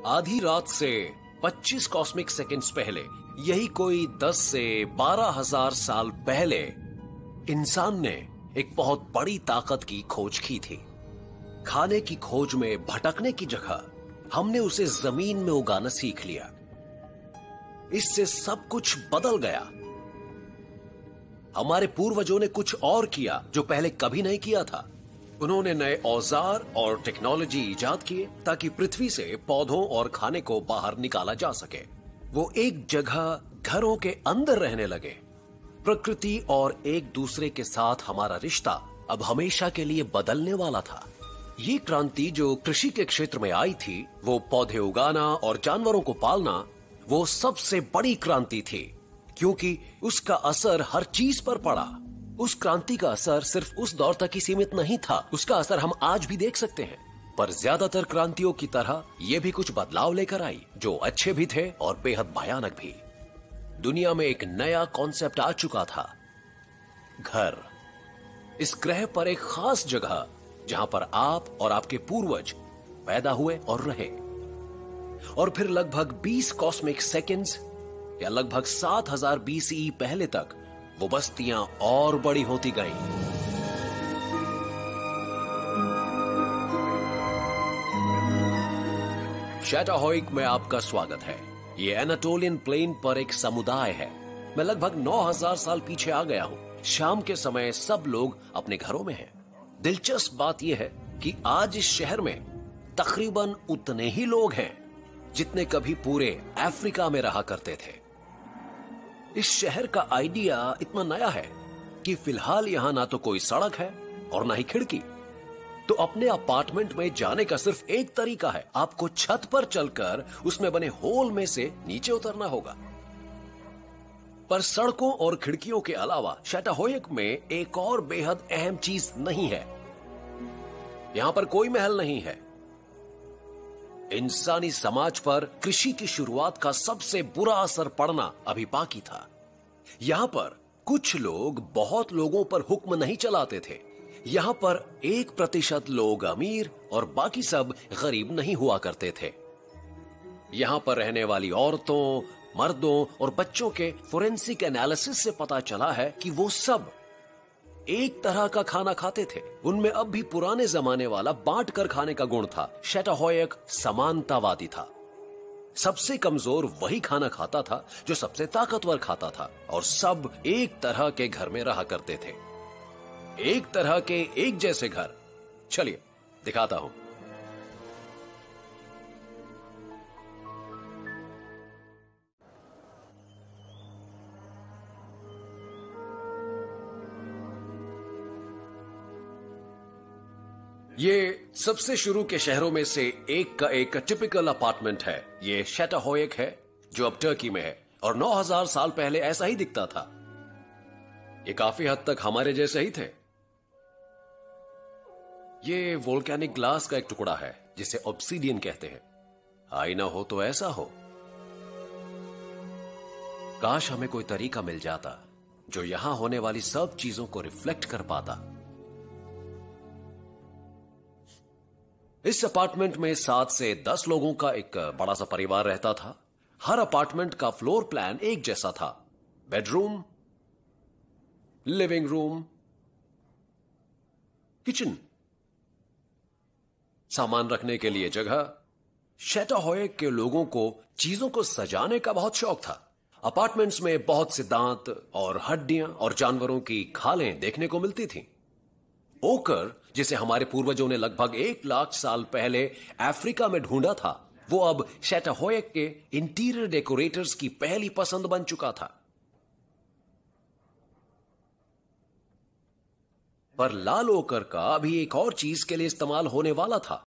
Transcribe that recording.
आधी रात से 25 कॉस्मिक सेकंड्स पहले, यही कोई 10 से 12,000 साल पहले इंसान ने एक बहुत बड़ी ताकत की खोज की थी। खाने की खोज में भटकने की जगह हमने उसे जमीन में उगाना सीख लिया। इससे सब कुछ बदल गया। हमारे पूर्वजों ने कुछ और किया जो पहले कभी नहीं किया था। उन्होंने नए औजार और टेक्नोलॉजी इजाद किए ताकि पृथ्वी से पौधों और खाने को बाहर निकाला जा सके। वो एक जगह घरों के अंदर रहने लगे। प्रकृति और एक दूसरे के साथ हमारा रिश्ता अब हमेशा के लिए बदलने वाला था। ये क्रांति जो कृषि के क्षेत्र में आई थी, वो पौधे उगाना और जानवरों को पालना, वो सबसे बड़ी क्रांति थी, क्योंकि उसका असर हर चीज पर पड़ा। उस क्रांति का असर सिर्फ उस दौर तक ही सीमित नहीं था, उसका असर हम आज भी देख सकते हैं। पर ज्यादातर क्रांतियों की तरह ये भी कुछ बदलाव लेकर आई, जो अच्छे भी थे और बेहद भयानक भी। दुनिया में एक नया कॉन्सेप्ट आ चुका था, घर। इस ग्रह पर एक खास जगह जहां पर आप और आपके पूर्वज पैदा हुए और रहे। और फिर लगभग 20 कॉस्मिक सेकंड्स या लगभग 7000 BCE पहले तक वो बस्तियां और बड़ी होती गईं। शैटाहोइक में आपका स्वागत है। ये एनाटोलियन प्लेन पर एक समुदाय है। मैं लगभग 9000 साल पीछे आ गया हूं। शाम के समय सब लोग अपने घरों में हैं। दिलचस्प बात यह है कि आज इस शहर में तकरीबन उतने ही लोग हैं जितने कभी पूरे अफ्रीका में रहा करते थे। इस शहर का आइडिया इतना नया है कि फिलहाल यहां ना तो कोई सड़क है और ना ही खिड़की। तो अपने अपार्टमेंट में जाने का सिर्फ एक तरीका है, आपको छत पर चलकर उसमें बने होल में से नीचे उतरना होगा। पर सड़कों और खिड़कियों के अलावा शैटाहोइक में एक और बेहद अहम चीज नहीं है। यहां पर कोई महल नहीं है। इंसानी समाज पर कृषि की शुरुआत का सबसे बुरा असर पड़ना अभी बाकी था। यहां पर कुछ लोग बहुत लोगों पर हुक्म नहीं चलाते थे। यहां पर 1% लोग अमीर और बाकी सब गरीब नहीं हुआ करते थे। यहां पर रहने वाली औरतों, मर्दों और बच्चों के फोरेंसिक एनालिसिस से पता चला है कि वो सब एक तरह का खाना खाते थे। उनमें अब भी पुराने जमाने वाला बांट कर खाने का गुण था। शैटाहोइक समानतावादी था। सबसे कमजोर वही खाना खाता था जो सबसे ताकतवर खाता था, और सब एक तरह के घर में रहा करते थे। एक तरह के एक जैसे घर। चलिए दिखाता हूं। ये सबसे शुरू के शहरों में से एक का एक टिपिकल अपार्टमेंट है। ये शैटाहोइक है जो अब टर्की में है, और 9000 साल पहले ऐसा ही दिखता था। ये काफी हद तक हमारे जैसे ही थे। ये वोल्केनिक ग्लास का एक टुकड़ा है जिसे ऑब्सीडियन कहते हैं। आईना हो तो ऐसा हो। काश हमें कोई तरीका मिल जाता जो यहां होने वाली सब चीजों को रिफ्लेक्ट कर पाता। इस अपार्टमेंट में 7 से 10 लोगों का एक बड़ा सा परिवार रहता था। हर अपार्टमेंट का फ्लोर प्लान एक जैसा था। बेडरूम, लिविंग रूम, किचन, सामान रखने के लिए जगह। शैटाहोइक के लोगों को चीजों को सजाने का बहुत शौक था। अपार्टमेंट्स में बहुत से दांत और हड्डियां और जानवरों की खालें देखने को मिलती थीं। ओकर, जिसे हमारे पूर्वजों ने लगभग 1 लाख साल पहले अफ्रीका में ढूंढा था, वो अब शैटाहोइक के इंटीरियर डेकोरेटर्स की पहली पसंद बन चुका था। पर लाल ओकर का अभी एक और चीज के लिए इस्तेमाल होने वाला था।